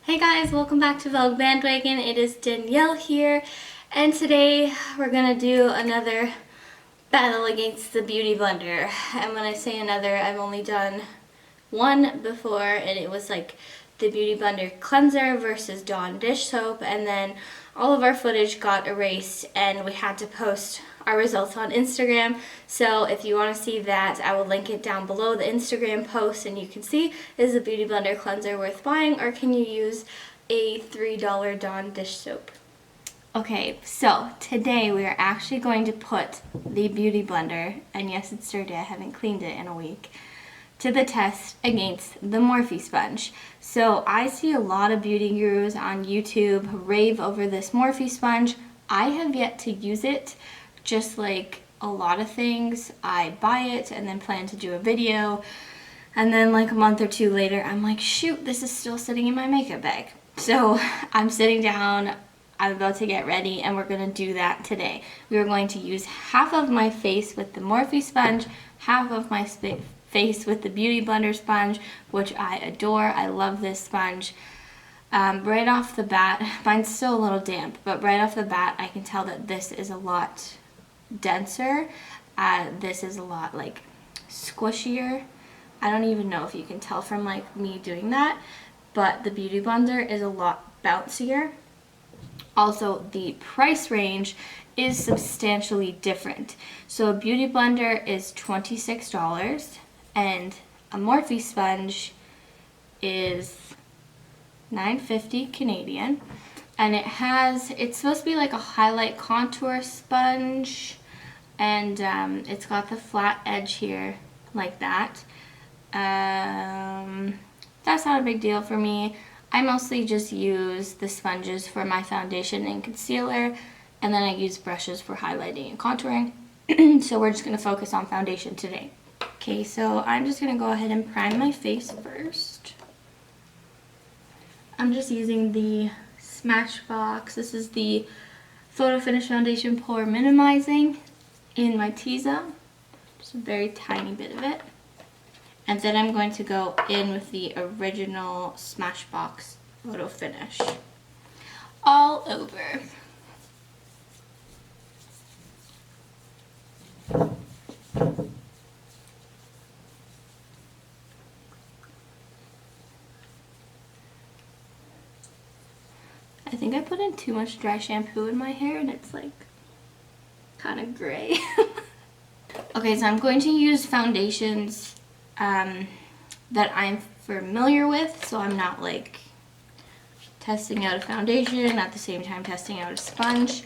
Hey guys, welcome back to Vogue Bandwagon. It is Danielle here, and today we're gonna do another battle against the Beauty Blender. And when I say another, I've only done one before, and it was like the Beauty Blender cleanser versus Dawn dish soap, and then all of our footage got erased and we had to post our results on Instagram. So if you want to see that, I will link it down below the Instagram post, and you can see, is the Beauty Blender cleanser worth buying, or can you use a $3 Dawn dish soap? Okay, so today we are actually going to put the Beauty Blender, and yes, it's dirty, I haven't cleaned it in a week, to the test against the Morphe sponge. So I see a lot of beauty gurus on YouTube rave over this Morphe sponge. I have yet to use it. Just like a lot of things, I buy it and then plan to do a video, and then like a month or two later I'm like, shoot, this is still sitting in my makeup bag. So I'm sitting down, I'm about to get ready, and we're gonna do that today. We are going to use half of my face with the Morphe sponge, half of my face with the Beauty Blender sponge, which I adore. I love this sponge. Right off the bat, mine's still a little damp, but right off the bat I can tell that this is a lot denser. This is a lot like squishier. I don't even know if you can tell from like me doing that, but the Beauty Blender is a lot bouncier. Also, the price range is substantially different. So a Beauty Blender is $26 and a Morphe sponge is $9.50 Canadian. And it's supposed to be like a highlight contour sponge, and it's got the flat edge here like that. That's not a big deal for me. I mostly just use the sponges for my foundation and concealer, and then I use brushes for highlighting and contouring. So we're just going to focus on foundation today. Okay, so I'm just going to go ahead and prime my face first. I'm just using the Smashbox. This is the Photo Finish Foundation Pore Minimizing in my T-zone. Just a very tiny bit of it. And then I'm going to go in with the original Smashbox Photo Finish all over. I think I put in too much dry shampoo in my hair and it's like kind of gray. Okay, so I'm going to use foundations that I'm familiar with, so I'm not like testing out a foundation at the same time testing out a sponge.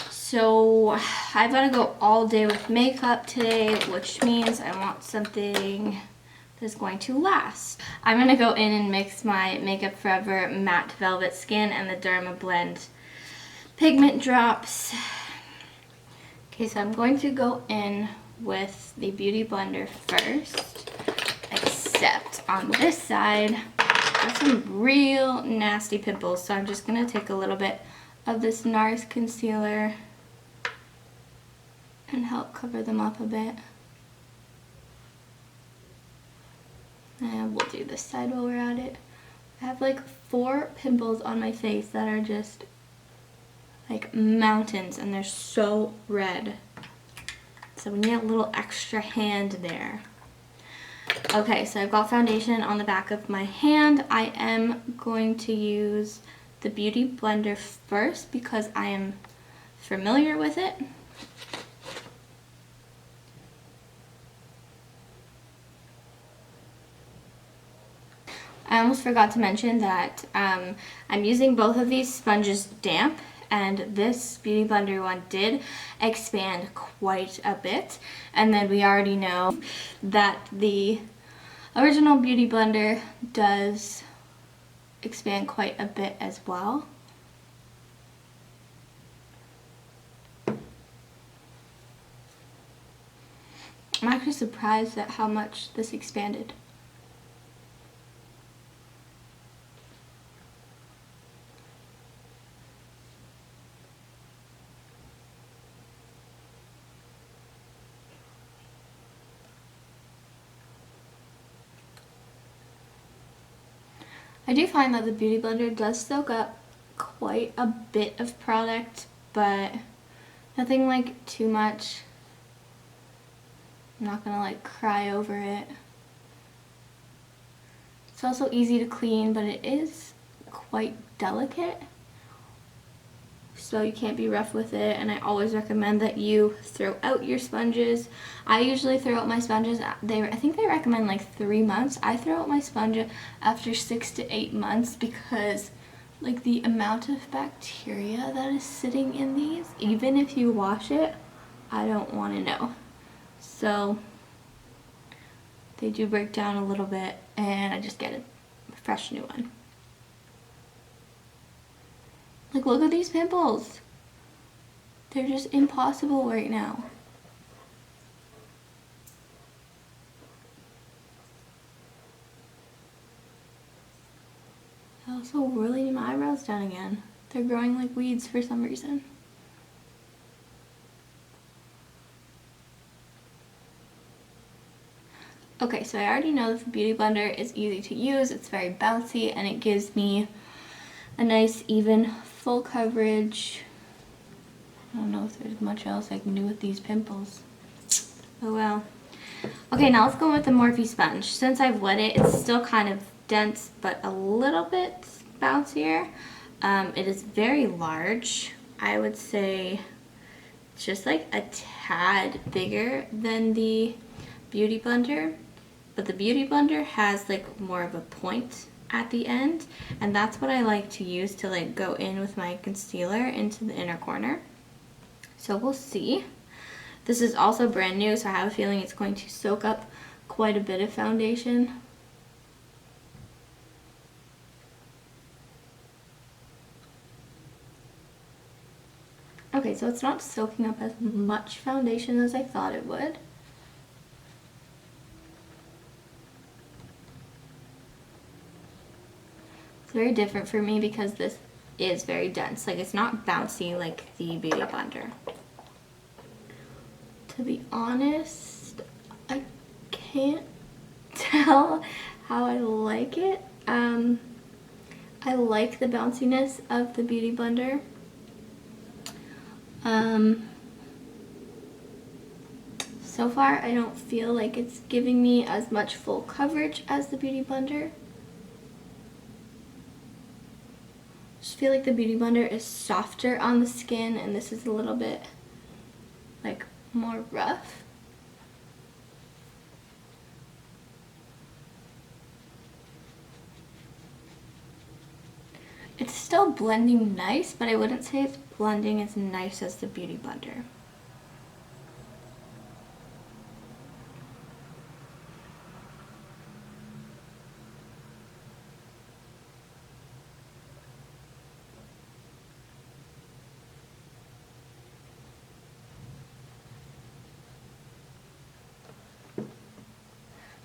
So I've got to go all day with makeup today, which means I want something that's going to last. I'm going to go in and mix my Makeup Forever Matte Velvet Skin and the Derma Blend pigment drops. Okay, so I'm going to go in with the Beauty Blender first, except on this side there's some real nasty pimples, so I'm just going to take a little bit of this NARS concealer and help cover them up a bit. And we'll do this side while we're at it. I have like 4 pimples on my face that are just like mountains, and they're so red. So we need a little extra hand there. Okay, so I've got foundation on the back of my hand. I am going to use the Beauty Blender first because I am familiar with it. I almost forgot to mention that I'm using both of these sponges damp, and this Beauty Blender one did expand quite a bit. And then we already know that the original Beauty Blender does expand quite a bit as well. I'm actually surprised at how much this expanded. I do find that the Beauty Blender does soak up quite a bit of product, but nothing like too much. I'm not gonna like cry over it. It's also easy to clean, but it is quite delicate, so you can't be rough with it. And I always recommend that you throw out your sponges. I usually throw out my sponges, I think they recommend like 3 months. I throw out my sponge after 6 to 8 months because like the amount of bacteria that is sitting in these, even if you wash it, I don't want to know. So they do break down a little bit, and I just get a fresh new one. Like, look at these pimples. They're just impossible right now. I also really need my eyebrows done again. They're growing like weeds for some reason. Okay, so I already know that the Beauty Blender is easy to use. It's very bouncy, and it gives me a nice, even, full coverage. I don't know if there's much else I can do with these pimples. Oh well. Okay, now let's go with the Morphe sponge. Since I've wet it, it's still kind of dense, but a little bit bouncier. It is very large. I would say just like a tad bigger than the Beauty Blender, but the Beauty Blender has like more of a point at the end, and that's what I like to use to like go in with my concealer into the inner corner. So we'll see. This is also brand new, so I have a feeling it's going to soak up quite a bit of foundation. Okay, so it's not soaking up as much foundation as I thought it would. It's very different for me because this is very dense. Like, it's not bouncy like the Beauty Blender. To be honest, I can't tell how I like it. I like the bounciness of the Beauty Blender. So far, I don't feel like it's giving me as much full coverage as the Beauty Blender. I just feel like the Beauty Blender is softer on the skin, and this is a little bit like more rough. It's still blending nice, but I wouldn't say it's blending as nice as the Beauty Blender.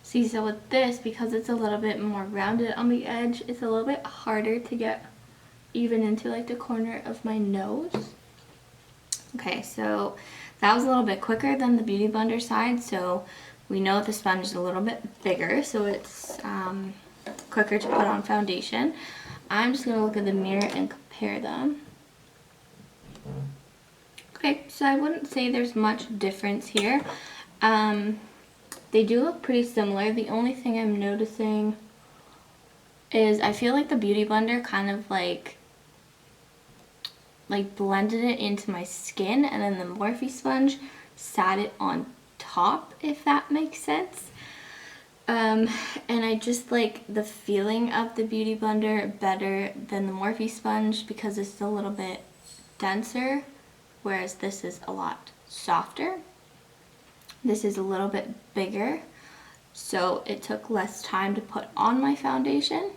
See, so with this, because it's a little bit more rounded on the edge, it's a little bit harder to get even into like the corner of my nose. Okay, so that was a little bit quicker than the Beauty Blender side, so we know the sponge is a little bit bigger, so it's quicker to put on foundation. I'm just gonna look in the mirror and compare them. Okay, so I wouldn't say there's much difference here. They do look pretty similar. The only thing I'm noticing is I feel like the Beauty Blender kind of like blended it into my skin, and then the Morphe sponge sat it on top, if that makes sense. And I just like the feeling of the Beauty Blender better than the Morphe sponge because it's a little bit denser, whereas this is a lot softer. This is a little bit bigger, so it took less time to put on my foundation.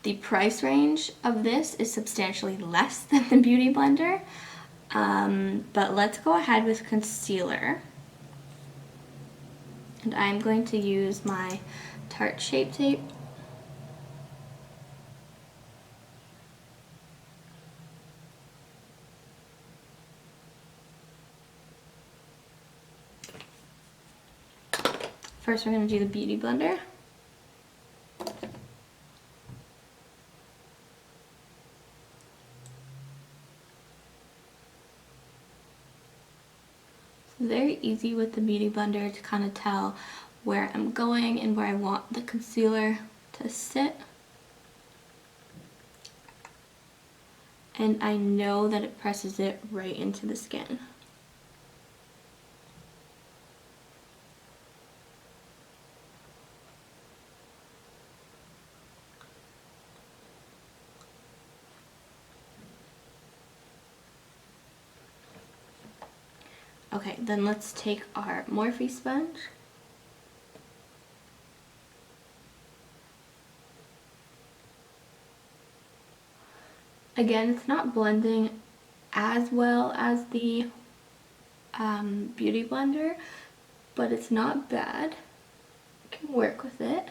The price range of this is substantially less than the Beauty Blender, but let's go ahead with concealer. And I'm going to use my Tarte Shape Tape. First, we're going to do the Beauty Blender. very easy with the Beauty Blender to kind of tell where I'm going and where I want the concealer to sit. And I know that it presses it right into the skin. Okay, then let's take our Morphe sponge. Again, it's not blending as well as the Beauty Blender, but it's not bad. I can work with it.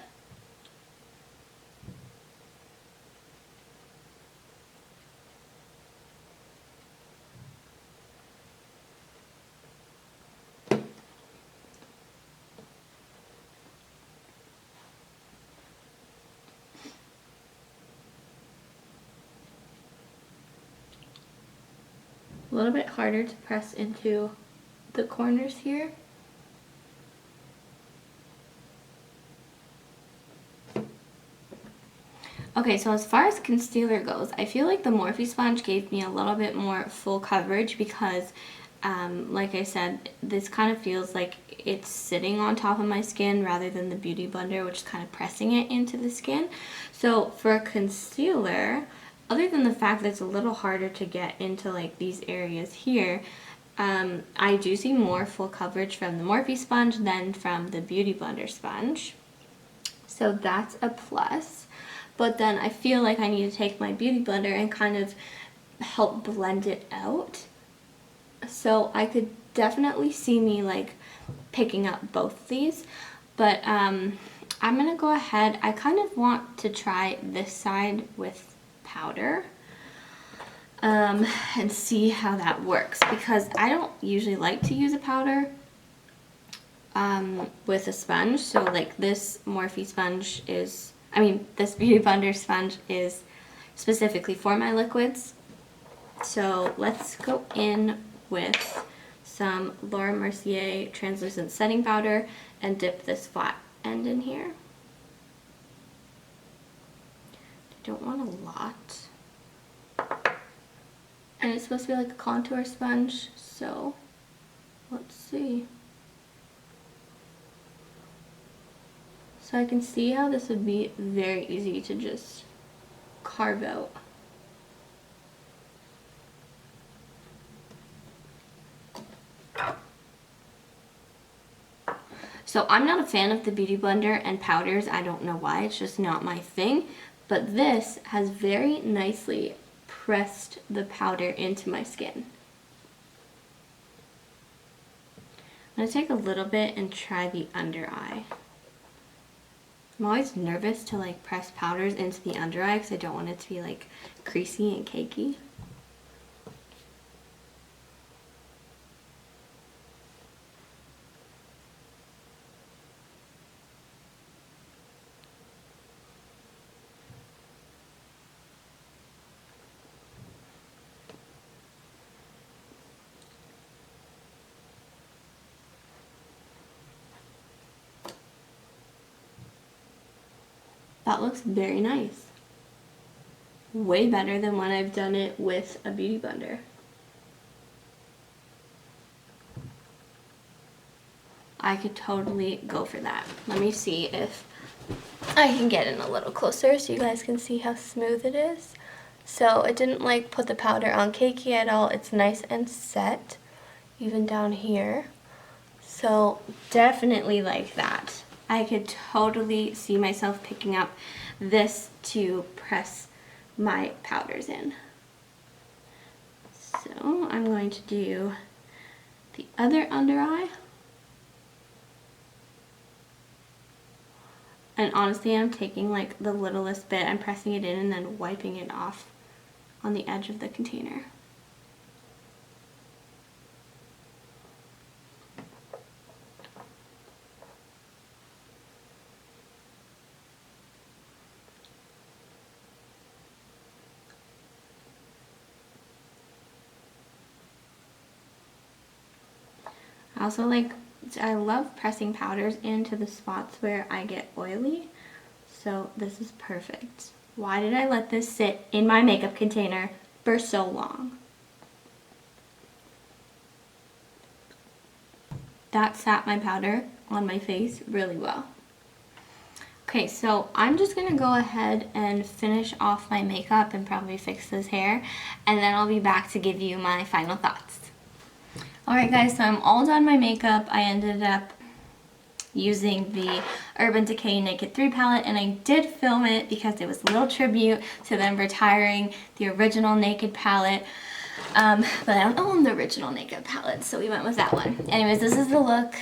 A little bit harder to press into the corners here. Okay, so as far as concealer goes, I feel like the Morphe sponge gave me a little bit more full coverage because, like I said, this kind of feels like it's sitting on top of my skin rather than the Beauty Blender, which is kind of pressing it into the skin. So for concealer, other than the fact that it's a little harder to get into like these areas here, I do see more full coverage from the Morphe sponge than from the Beauty Blender sponge. So that's a plus. But then I feel like I need to take my Beauty Blender and kind of help blend it out. So I could definitely see me like picking up both of these. But I'm going to go ahead. I kind of want to try this side with powder and see how that works. Because I don't usually like to use a powder with a sponge. So like this Morphe sponge is... this Beauty Blender sponge is specifically for my liquids. So let's go in with some Laura Mercier translucent setting powder and dip this flat end in here. I don't want a lot. And it's supposed to be like a contour sponge, so let's see. So I can see how this would be very easy to just carve out. So I'm not a fan of the Beauty Blender and powders. I don't know why, it's just not my thing. But this has very nicely pressed the powder into my skin. I'm gonna take a little bit and try the under eye. I'm always nervous to like press powders into the under eye because I don't want it to be like creasy and cakey. That looks very nice. Way better than when I've done it with a Beauty Blender. I could totally go for that. Let me see if I can get in a little closer so you guys can see how smooth it is. So it didn't like put the powder on cakey at all. It's nice and set, even down here. So definitely like that. I could totally see myself picking up this to press my powders in. So I'm going to do the other under eye. And honestly, I'm taking like the littlest bit, I'm pressing it in and then wiping it off on the edge of the container. Also, like, I love pressing powders into the spots where I get oily, so this is perfect. Why did I let this sit in my makeup container for so long? That sat my powder on my face really well. Okay, so I'm just gonna go ahead and finish off my makeup and probably fix this hair, and then I'll be back to give you my final thoughts. Alright guys, so I'm all done my makeup. I ended up using the Urban Decay Naked 3 palette, and I did film it because it was a little tribute to them retiring the original Naked palette. But I don't own the original Naked palette, so we went with that one. Anyways, this is the look.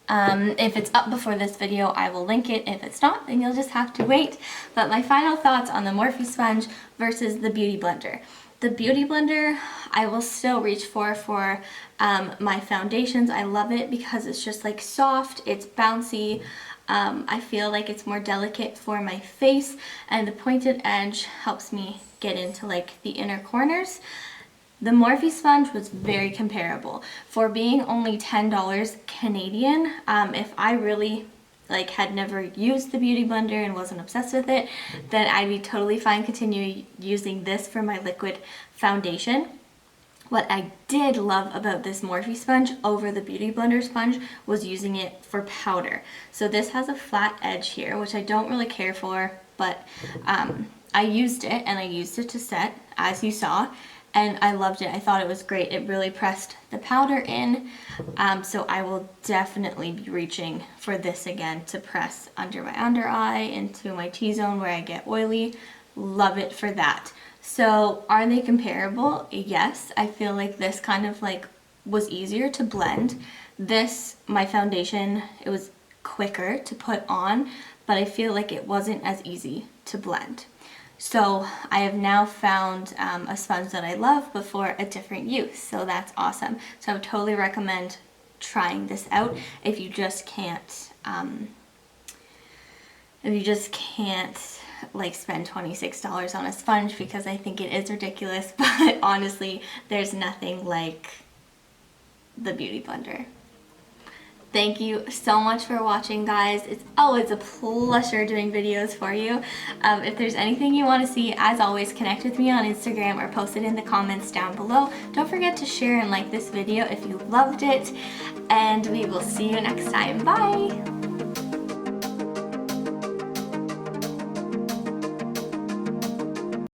If it's up before this video, I will link it. If it's not, then you'll just have to wait. But my final thoughts on the Morphe sponge versus the Beauty Blender. The Beauty Blender, I will still reach for my foundations. I love it because it's just like soft, it's bouncy. I feel like it's more delicate for my face, and the pointed edge helps me get into like the inner corners. The Morphe sponge was very comparable. For being only $10 Canadian, if I really like had never used the Beauty Blender and wasn't obsessed with it, then I'd be totally fine continuing using this for my liquid foundation. What I did love about this Morphe sponge over the Beauty Blender sponge was using it for powder. So this has a flat edge here, which I don't really care for, but I used it, and I used it to set, as you saw, and I loved it. I thought it was great. It really pressed the powder in, so I will definitely be reaching for this again to press under my under eye, into my T-zone where I get oily. Love it for that. So are they comparable? Yes. I feel like this kind of like was easier to blend. This, my foundation, it was quicker to put on, but I feel like it wasn't as easy to blend. So I have now found a sponge that I love, but for a different use. So that's awesome. So I would totally recommend trying this out if you just can't like spend $26 on a sponge, because I think it is ridiculous. But honestly, there's nothing like the Beauty Blender. Thank you so much for watching, guys. It's always a pleasure doing videos for you. If there's anything you want to see, as always, connect with me on Instagram or post it in the comments down below. Don't forget to share and like this video if you loved it, and we will see you next time. Bye!